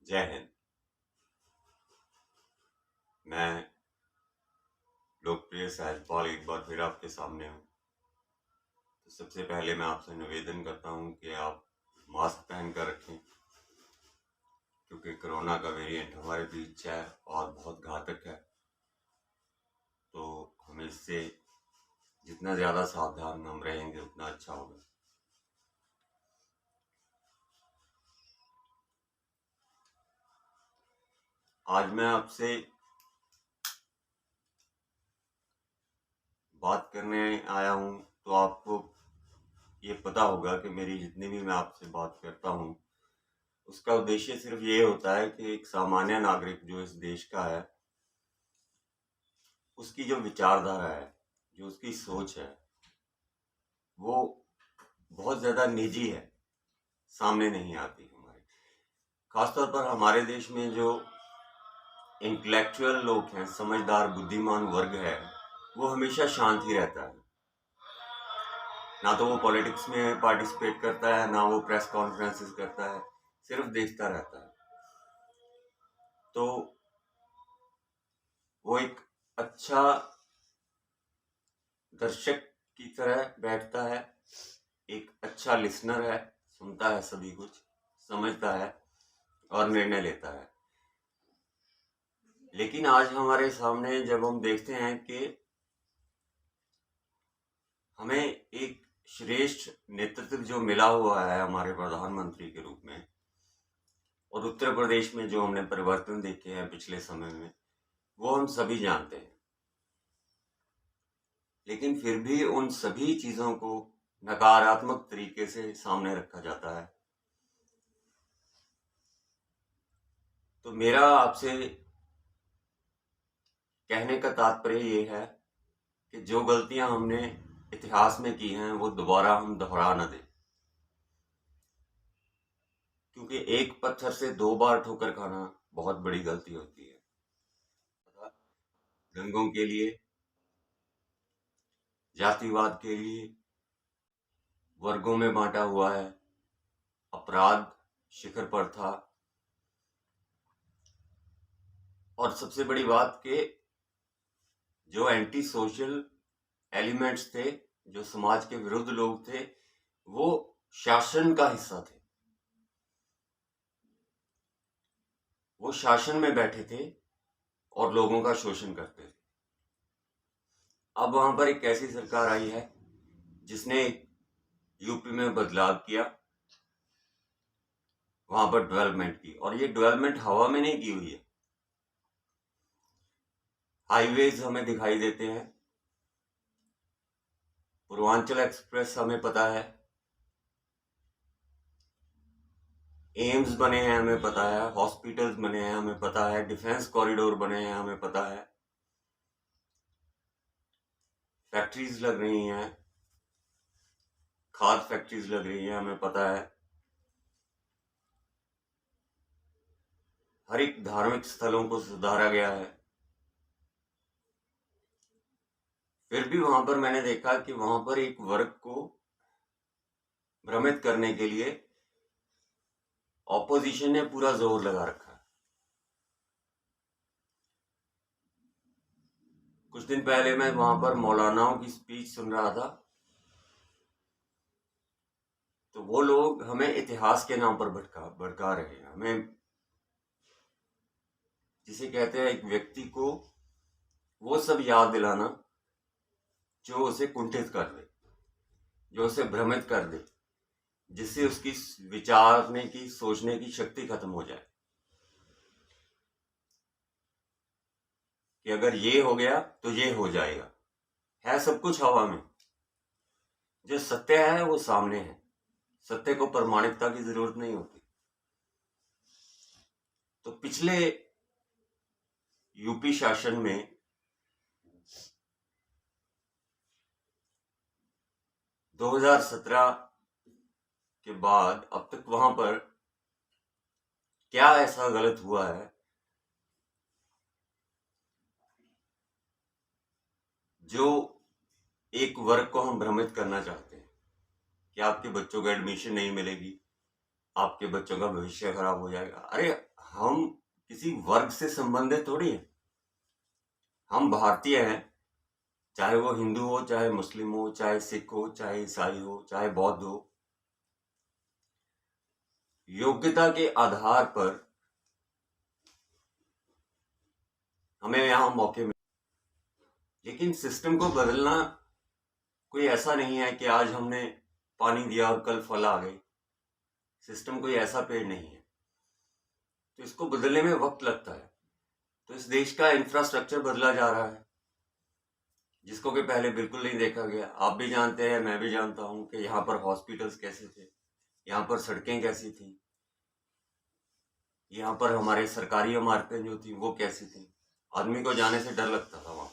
जय हिंद। मैं लोकप्रिय सहजपाल एक बार फिर आपके सामने हूँ। तो सबसे पहले मैं आपसे निवेदन करता हूँ कि आप मास्क पहन कर रखें, क्योंकि कोरोना का वेरिएंट हमारे बीच है और बहुत घातक है। तो हमें इससे जितना ज़्यादा सावधान हम रहेंगे उतना अच्छा होगा। आज मैं आपसे बात करने आया हूँ, तो आपको ये पता होगा कि मेरी जितनी भी मैं आपसे बात करता हूँ उसका उद्देश्य सिर्फ ये होता है कि एक सामान्य नागरिक जो इस देश का है उसकी जो विचारधारा है, जो उसकी सोच है, वो बहुत ज़्यादा निजी है, सामने नहीं आती हमारे। खासतौर पर हमारे देश में जो इंटेलेक्चुअल लोग हैं, समझदार बुद्धिमान वर्ग है, वो हमेशा शांत ही रहता है। ना तो वो पॉलिटिक्स में पार्टिसिपेट करता है, ना वो प्रेस कॉन्फ्रेंसेस करता है, सिर्फ देखता रहता है। तो वो एक अच्छा दर्शक की तरह बैठता है, एक अच्छा लिसनर है, सुनता है, सभी कुछ समझता है और निर्णय लेता है। लेकिन आज हमारे सामने जब हम देखते हैं कि हमें एक श्रेष्ठ नेतृत्व जो मिला हुआ है हमारे प्रधानमंत्री के रूप में, और उत्तर प्रदेश में जो हमने परिवर्तन देखे हैं पिछले समय में, वो हम सभी जानते हैं। लेकिन फिर भी उन सभी चीजों को नकारात्मक तरीके से सामने रखा जाता है। तो मेरा आपसे कहने का तात्पर्य ये है कि जो गलतियां हमने इतिहास में की हैं वो दोबारा हम दोहरा न दें, क्योंकि एक पत्थर से दो बार ठोकर खाना बहुत बड़ी गलती होती है। दंगों के लिए, जातिवाद के लिए वर्गों में बांटा हुआ है, अपराध शिखर पर था, और सबसे बड़ी बात कि जो एंटी सोशल एलिमेंट्स थे, जो समाज के विरुद्ध लोग थे, वो शासन का हिस्सा थे, वो शासन में बैठे थे और लोगों का शोषण करते थे। अब वहां पर एक ऐसी सरकार आई है जिसने यूपी में बदलाव किया, वहां पर डेवलपमेंट की, और ये डेवलपमेंट हवा में नहीं की हुई है। हाईवेज हमें दिखाई देते हैं, पूर्वांचल एक्सप्रेस हमें पता है, एम्स बने हैं हमें पता है, हॉस्पिटल्स बने हैं हमें पता है, डिफेंस कॉरिडोर बने हैं हमें पता है, फैक्ट्रीज लग रही हैं, खाद फैक्ट्रीज लग रही हैं हमें पता है, हर एक धार्मिक स्थलों को सुधारा गया है। फिर भी वहां पर मैंने देखा कि वहां पर एक वर्ग को भ्रमित करने के लिए ऑपोजिशन ने पूरा जोर लगा रखा है। कुछ दिन पहले मैं वहां पर मौलानाओं की स्पीच सुन रहा था, तो वो लोग हमें इतिहास के नाम पर भड़का रहे हैं। हमें, जिसे कहते हैं एक व्यक्ति को वो सब याद दिलाना जो उसे कुंठित कर दे, जो उसे भ्रमित कर दे, जिससे उसकी विचारने की, सोचने की शक्ति खत्म हो जाए कि अगर ये हो गया तो ये हो जाएगा। है सब कुछ हवा में, जो सत्य है वो सामने है, सत्य को प्रमाणिकता की जरूरत नहीं होती। तो पिछले यूपी शासन में 2017 के बाद अब तक वहां पर क्या ऐसा गलत हुआ है जो एक वर्ग को हम भ्रमित करना चाहते हैं कि आपके बच्चों को एडमिशन नहीं मिलेगी, आपके बच्चों का भविष्य खराब हो जाएगा। अरे हम किसी वर्ग से संबंधित थोड़ी है। हम भारतीय हैं, चाहे वो हिंदू हो, चाहे मुस्लिम हो, चाहे सिख हो, चाहे ईसाई हो, चाहे बौद्ध हो। योग्यता के आधार पर हमें यहाँ मौके मिले, लेकिन सिस्टम को बदलना कोई ऐसा नहीं है कि आज हमने पानी दिया और कल फल आ गए। सिस्टम कोई ऐसा पेड़ नहीं है, तो इसको बदलने में वक्त लगता है। तो इस देश का इंफ्रास्ट्रक्चर बदला जा रहा है, जिसको कि पहले बिल्कुल नहीं देखा गया। आप भी जानते हैं, मैं भी जानता हूं कि यहाँ पर हॉस्पिटल्स कैसे थे, यहाँ पर सड़कें कैसी थी, यहाँ पर हमारे सरकारी इमारतें जो थी वो कैसी थी। आदमी को जाने से डर लगता था वहां।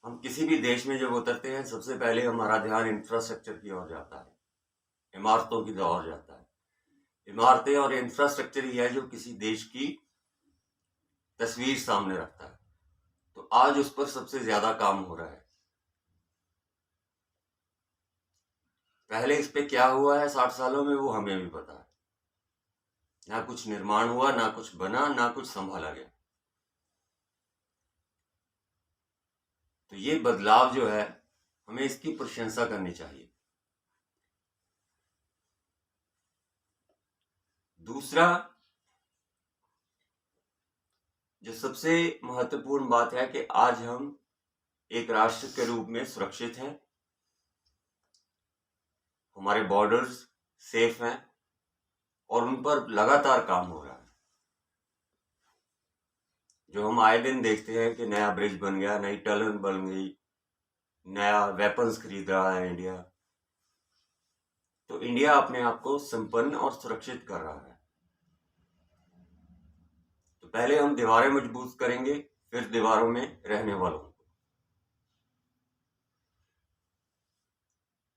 हम किसी भी देश में जब उतरते हैं, सबसे पहले हमारा ध्यान इंफ्रास्ट्रक्चर की ओर जाता है, इमारतों की ओर जाता है। इमारतें और इंफ्रास्ट्रक्चर ही है जो किसी देश की तस्वीर सामने रखता है। तो आज उस पर सबसे ज्यादा काम हो रहा है। पहले इस पे क्या हुआ है 60 सालों में, वो हमें भी पता है। ना कुछ निर्माण हुआ, ना कुछ बना, ना कुछ संभाला गया। तो ये बदलाव जो है, हमें इसकी प्रशंसा करनी चाहिए। दूसरा, जो सबसे महत्वपूर्ण बात है कि आज हम एक राष्ट्र के रूप में सुरक्षित हैं, हमारे बॉर्डर्स सेफ हैं और उन पर लगातार काम हो रहा है। जो हम आए दिन देखते हैं कि नया ब्रिज बन गया, नई टनल बन गई, नया वेपन्स खरीद रहा है इंडिया। तो इंडिया अपने आप को संपन्न और सुरक्षित कर रहा है। तो पहले हम दीवारें मजबूत करेंगे, फिर दीवारों में रहने वालों को।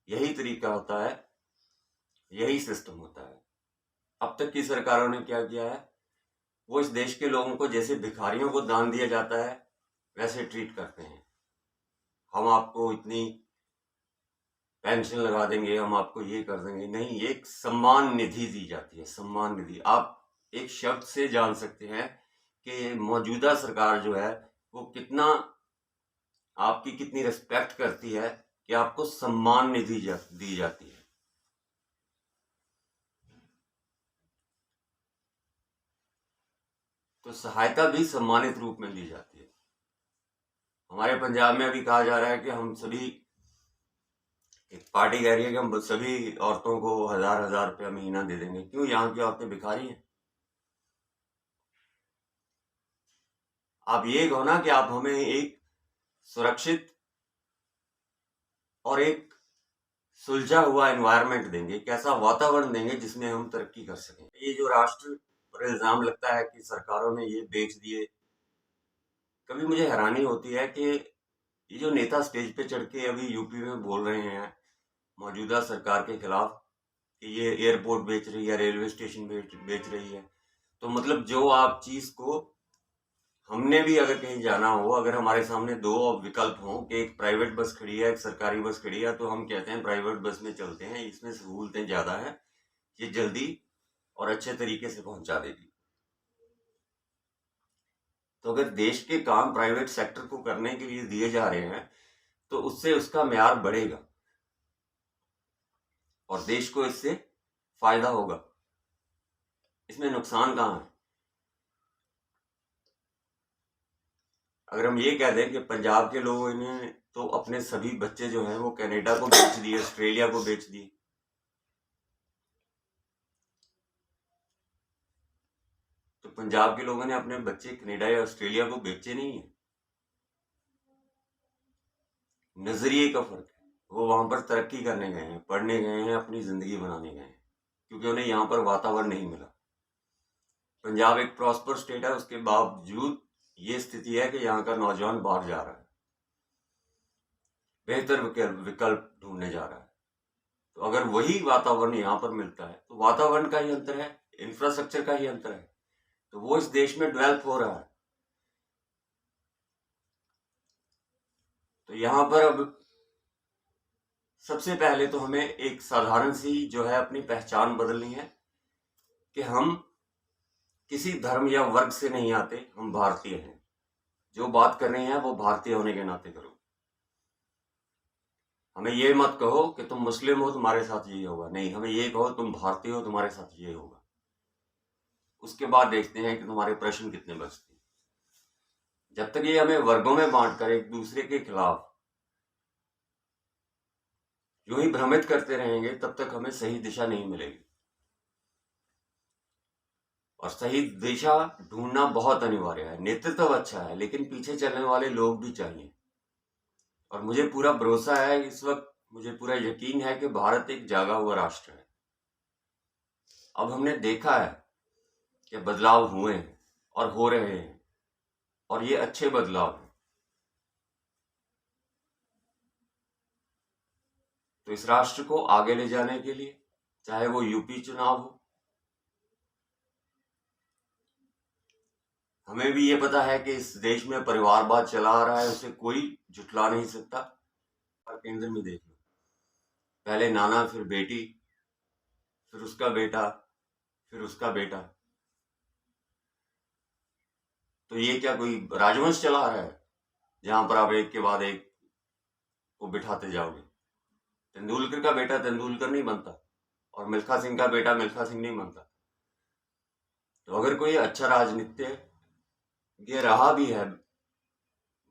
यही तरीका होता है, यही सिस्टम होता है। अब तक की सरकारों ने क्या किया है, वो इस देश के लोगों को जैसे भिखारियों को दान दिया जाता है वैसे ट्रीट करते हैं। हम आपको इतनी पेंशन लगा देंगे, हम आपको ये कर देंगे। नहीं, एक सम्मान निधि दी जाती है, सम्मान निधि। आप एक शब्द से जान सकते हैं कि मौजूदा सरकार जो है वो कितना आपकी कितनी रिस्पेक्ट करती है कि आपको सम्मान निधि दी जाती है। तो सहायता भी सम्मानित रूप में दी जाती है। हमारे पंजाब में अभी कहा जा रहा है कि हम सभी, एक पार्टी कह रही है कि हम सभी औरतों को 1000-1000 रुपया महीना दे देंगे। क्यों? यहाँ की औरतें भिखारी हैं। आप ये कहो ना कि आप हमें एक सुरक्षित और एक सुलझा हुआ एनवायरनमेंट देंगे, कैसा वातावरण देंगे जिसमें हम तरक्की कर सकें। ये जो राष्ट्र पर इल्जाम लगता है कि सरकारों ने ये बेच दिए, कभी मुझे हैरानी होती है कि ये जो नेता स्टेज पे चढ़ के अभी यूपी में बोल रहे हैं मौजूदा सरकार के खिलाफ कि ये एयरपोर्ट बेच रही है, रेलवे स्टेशन बेच रही है, तो मतलब जो आप चीज को, हमने भी अगर कहीं जाना हो, अगर हमारे सामने दो विकल्प हो कि एक प्राइवेट बस खड़ी है, एक सरकारी बस खड़ी है, तो हम कहते हैं प्राइवेट बस में चलते हैं, इसमें सहूलतें ज्यादा है, ये जल्दी और अच्छे तरीके से पहुंचा देगी। तो अगर देश के काम प्राइवेट सेक्टर को करने के लिए दिए जा रहे हैं तो उससे उसका म्यार बढ़ेगा और देश को इससे फायदा होगा। इसमें नुकसान कहाँ है? अगर हम ये कह दें कि पंजाब के लोगों ने तो अपने सभी बच्चे जो हैं वो कनाडा को बेच दिए, ऑस्ट्रेलिया को बेच दिए, तो पंजाब के लोगों ने अपने बच्चे कनाडा या ऑस्ट्रेलिया को बेचे नहीं है। नजरिए का फर्क है। वो वहां पर तरक्की करने गए हैं, पढ़ने गए हैं, अपनी जिंदगी बनाने गए हैं, क्योंकि उन्हें यहाँ पर वातावरण नहीं मिला। पंजाब एक प्रॉस्पर स्टेट है, उसके बावजूद ये स्थिति है कि यहाँ का नौजवान बाहर जा रहा है, बेहतर विकल्प ढूंढने जा रहा है। तो अगर वही वातावरण यहाँ पर मिलता है तो वातावरण का ही अंतर है, इंफ्रास्ट्रक्चर का ही अंतर है, तो वो इस देश में डेवलप हो रहा है। तो यहाँ पर अब सबसे पहले तो हमें एक साधारण सी जो है अपनी पहचान बदलनी है कि हम किसी धर्म या वर्ग से नहीं आते, हम भारतीय हैं। जो बात कर रहे हैं वो भारतीय होने के नाते करो। हमें ये मत कहो कि तुम मुस्लिम हो तुम्हारे साथ ये होगा, नहीं, हमें ये कहो तुम भारतीय हो तुम्हारे साथ ये होगा। उसके बाद देखते हैं कि तुम्हारे प्रश्न कितने बचते हैं। जब तक ये हमें वर्गों में बांटकर एक दूसरे के खिलाफ यूं ही भ्रमित करते रहेंगे, तब तक हमें सही दिशा नहीं मिलेगी। और सही दिशा ढूंढना बहुत अनिवार्य है। नेतृत्व अच्छा है, लेकिन पीछे चलने वाले लोग भी चाहिए। और मुझे पूरा भरोसा है, इस वक्त मुझे पूरा यकीन है कि भारत एक जागा हुआ राष्ट्र है। अब हमने देखा है कि बदलाव हुए हैं और हो रहे हैं, और ये अच्छे बदलाव हैं। तो इस राष्ट्र को आगे ले जाने के लिए, चाहे वो यूपी चुनाव हो, हमें भी ये पता है कि इस देश में परिवारवाद चला आ रहा है, उसे कोई झुठला नहीं सकता। और केंद्र में देख लो, पहले नाना, फिर बेटी, फिर उसका बेटा, फिर उसका बेटा। तो ये क्या कोई राजवंश चला आ रहा है जहां पर आप एक के बाद एक को बिठाते जाओगे? तेंदुलकर का बेटा तेंदुलकर नहीं बनता, और मिल्खा सिंह का बेटा मिल्खा सिंह नहीं बनता। तो अगर कोई अच्छा राजनीतिज्ञ ये रहा भी है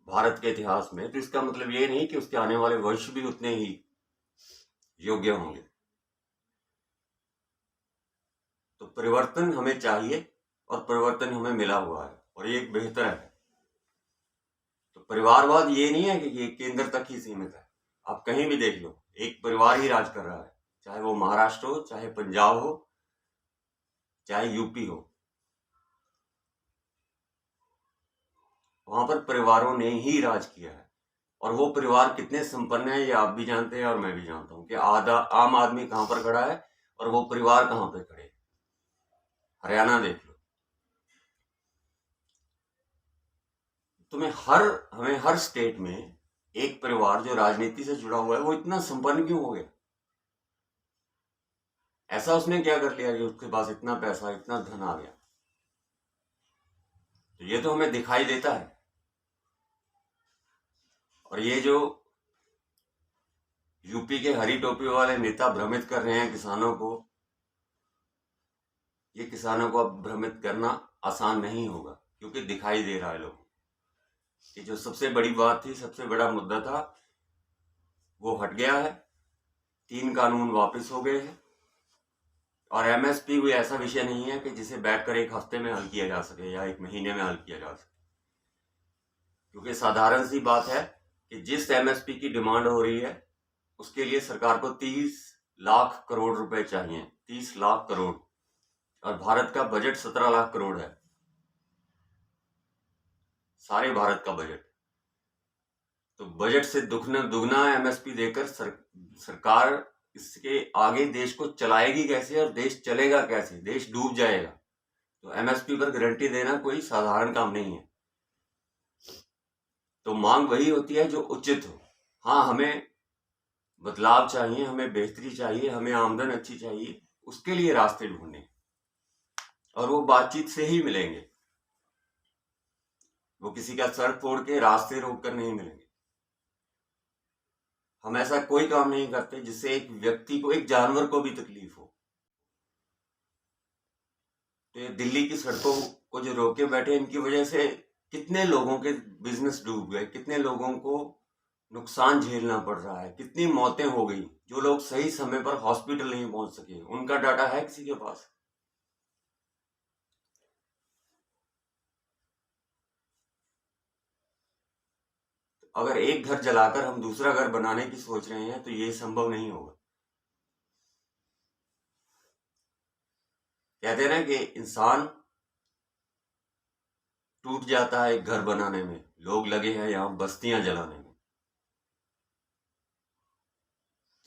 भारत के इतिहास में, तो इसका मतलब ये नहीं कि उसके आने वाले वर्ष भी उतने ही योग्य होंगे। तो परिवर्तन हमें चाहिए, और परिवर्तन हमें मिला हुआ है, और ये एक बेहतर है। तो परिवारवाद ये नहीं है कि ये केंद्र तक ही सीमित है। आप कहीं भी देख लो, एक परिवार ही राज कर रहा है, चाहे वो महाराष्ट्र हो, चाहे पंजाब हो, चाहे यूपी हो। वहां पर परिवारों ने ही राज किया है। और वो परिवार कितने संपन्न है ये आप भी जानते हैं और मैं भी जानता हूं कि आम आदमी कहां पर खड़ा है और वो परिवार कहां पर खड़े हैं। हरियाणा देख लो। हमें हर स्टेट में एक परिवार जो राजनीति से जुड़ा हुआ है, वो इतना संपन्न क्यों हो गया? ऐसा उसने क्या कर लिया कि उसके पास इतना पैसा, इतना धन आ गया? तो ये तो हमें दिखाई देता है। और ये जो यूपी के हरी टोपी वाले नेता भ्रमित कर रहे हैं किसानों को, ये किसानों को अब भ्रमित करना आसान नहीं होगा, क्योंकि दिखाई दे रहा है लोगों कि जो सबसे बड़ी बात थी, सबसे बड़ा मुद्दा था, वो हट गया है। 3 कानून वापस हो गए हैं। और एमएसपी कोई ऐसा विषय नहीं है कि जिसे बैठकर एक हफ्ते में हल किया जा सके या 1 महीने में हल किया जा सके। क्योंकि साधारण सी बात है कि जिस एमएसपी की डिमांड हो रही है, उसके लिए सरकार को 30 लाख करोड़ रुपए चाहिए। 30 लाख करोड़। और भारत का बजट 17 लाख करोड़ है, सारे भारत का बजट। तो बजट से दुगना एमएसपी देकर सरकार इसके आगे देश को चलाएगी कैसे, और देश चलेगा कैसे? देश डूब जाएगा। तो एमएसपी पर गारंटी देना कोई साधारण काम नहीं है। तो मांग वही होती है जो उचित हो। हाँ, हमें बदलाव चाहिए, हमें बेहतरी चाहिए, हमें आमदन अच्छी चाहिए, उसके लिए रास्ते ढूंढने, और वो बातचीत से ही मिलेंगे। वो किसी का सर फोड़ के रास्ते रोक कर नहीं मिलेंगे। हम ऐसा कोई काम नहीं करते जिससे एक व्यक्ति को, एक जानवर को भी तकलीफ हो। तो ये दिल्ली की सड़कों को जो रोके बैठे, इनकी वजह से कितने लोगों के बिजनेस डूब गए, कितने लोगों को नुकसान झेलना पड़ रहा है, कितनी मौतें हो गई। जो लोग सही समय पर हॉस्पिटल नहीं पहुंच सके, उनका डाटा है किसी के पास? अगर एक घर जलाकर हम दूसरा घर बनाने की सोच रहे हैं, तो ये संभव नहीं होगा। कहते हैं ना कि इंसान टूट जाता है एक घर बनाने में, लोग लगे हैं यहां बस्तियां जलाने में।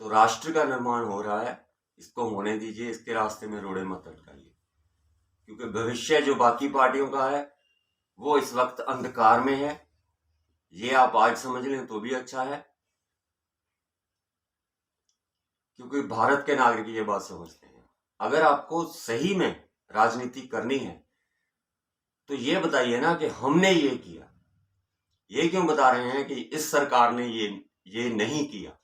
तो राष्ट्र का निर्माण हो रहा है, इसको होने दीजिए, इसके रास्ते में रोड़े मत अटकाइए। क्योंकि भविष्य जो बाकी पार्टियों का है, वो इस वक्त अंधकार में है। ये आप आज समझ लें तो भी अच्छा है, क्योंकि भारत के नागरिक ये बात समझते हैं। अगर आपको सही में राजनीति करनी है तो ये बताइए ना कि हमने ये किया। ये क्यों बता रहे हैं कि इस सरकार ने ये नहीं किया?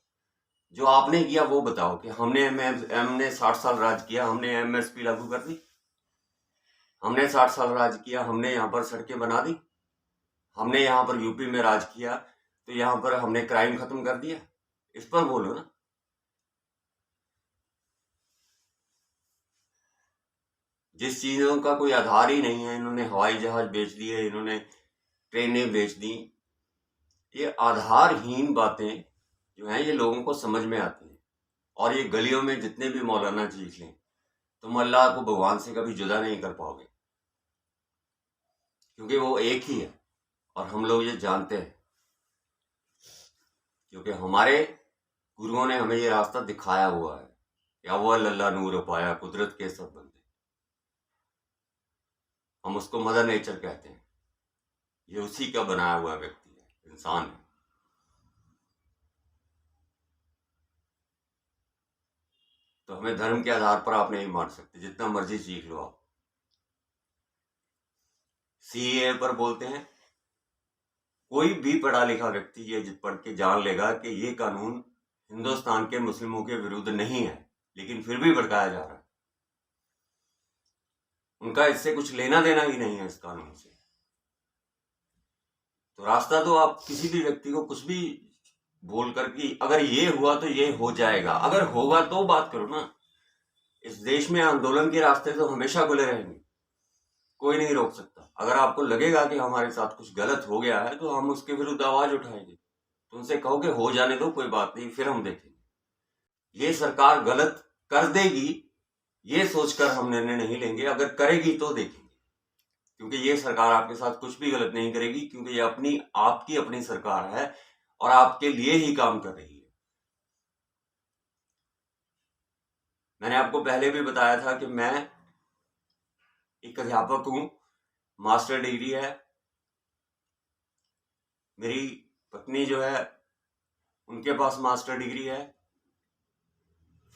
जो आपने किया वो बताओ कि हमने 60 साल राज किया, हमने एमएसपी लागू कर दी, हमने 60 साल राज किया, हमने यहाँ पर सड़कें बना दी, हमने यहाँ पर यूपी में राज किया तो यहाँ पर हमने क्राइम खत्म कर दिया। इस पर बोलो ना। जिस चीजों का कोई आधार ही नहीं है, इन्होंने हवाई जहाज बेच दिए, इन्होंने ट्रेनें बेच दी। ये आधारहीन बातें जो हैं ये लोगों को समझ में आती हैं। और ये गलियों में जितने भी मौलाना चीख लें तुम अल्लाह को भगवान से कभी जुदा नहीं कर पाओगे, क्योंकि वो एक ही है और हम लोग ये जानते हैं, क्योंकि हमारे गुरुओं ने हमें ये रास्ता दिखाया हुआ है। या वो अल्लाह नूर पाया कुदरत के सब बंदे, हम उसको मदर नेचर कहते हैं। ये उसी का बनाया हुआ व्यक्ति है, इंसान है। तो हमें धर्म के आधार पर आप नहीं मार सकते, जितना मर्जी सीख लो आप। सीए पर बोलते हैं, कोई भी पढ़ा लिखा व्यक्ति ये पढ़ के जान लेगा कि ये कानून हिंदुस्तान के मुस्लिमों के विरुद्ध नहीं है, लेकिन फिर भी भड़काया जा रहा है। उनका इससे कुछ लेना देना ही नहीं है इस कानून से। तो रास्ता तो आप किसी भी व्यक्ति को कुछ भी बोलकर कि अगर ये हुआ तो ये हो जाएगा, अगर होगा तो बात करो ना। इस देश में आंदोलन के रास्ते तो हमेशा खुले रहेंगे, कोई नहीं रोक सकता। अगर आपको लगेगा कि हमारे साथ कुछ गलत हो गया है तो हम उसके विरुद्ध आवाज उठाएंगे। तो उनसे कहो कि हो जाने दो, कोई बात नहीं, फिर हम देखेंगे। ये सरकार गलत कर देगी ये सोचकर हम निर्णय नहीं लेंगे, अगर करेगी तो देखेंगे। क्योंकि ये सरकार आपके साथ कुछ भी गलत नहीं करेगी, क्योंकि ये आपकी अपनी सरकार है और आपके लिए ही काम कर रही है। मैंने आपको पहले भी बताया था कि मैं एक अध्यापक हूं, मास्टर डिग्री है। मेरी पत्नी जो है उनके पास मास्टर डिग्री है,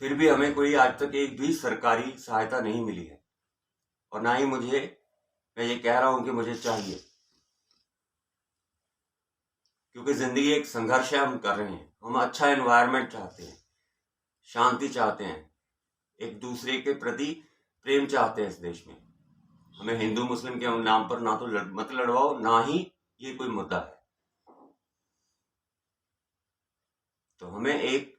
फिर भी हमें कोई आज तक एक भी सरकारी सहायता नहीं मिली है। और ना ही मैं ये कह रहा हूं कि मुझे चाहिए, क्योंकि जिंदगी एक संघर्ष है, हम कर रहे हैं। हम अच्छा एनवायरनमेंट चाहते हैं, शांति चाहते हैं, एक दूसरे के प्रति प्रेम चाहते हैं इस देश में। हमें हिंदू मुस्लिम के नाम पर ना तो मत लड़वाओ, ना ही ये कोई मुद्दा है। तो हमें एक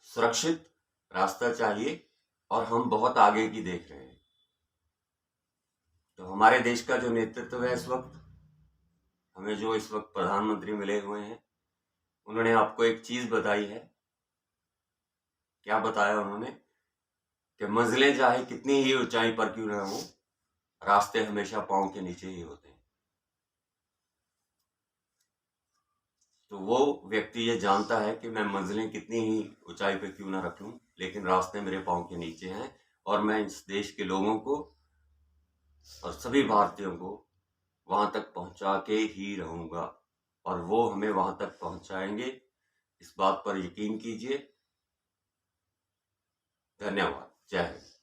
सुरक्षित रास्ता चाहिए और हम बहुत आगे की देख रहे हैं। तो हमारे देश का जो नेतृत्व है इस वक्त, हमें जो इस वक्त प्रधानमंत्री मिले हुए हैं, उन्होंने आपको एक चीज बताई है। क्या बताया उन्होंने? कि मंजिलें चाहे कितनी ही ऊंचाई पर क्यों न हो, रास्ते हमेशा पांव के नीचे ही होते हैं। तो वो व्यक्ति ये जानता है कि मैं मंजिलें कितनी ही ऊंचाई पे क्यों ना रख लूं, लेकिन रास्ते मेरे पांव के नीचे हैं। और मैं इस देश के लोगों को और सभी भारतीयों को वहां तक पहुंचा के ही रहूंगा, और वो हमें वहां तक पहुंचाएंगे, इस बात पर यकीन कीजिए। धन्यवाद। जय हिंद।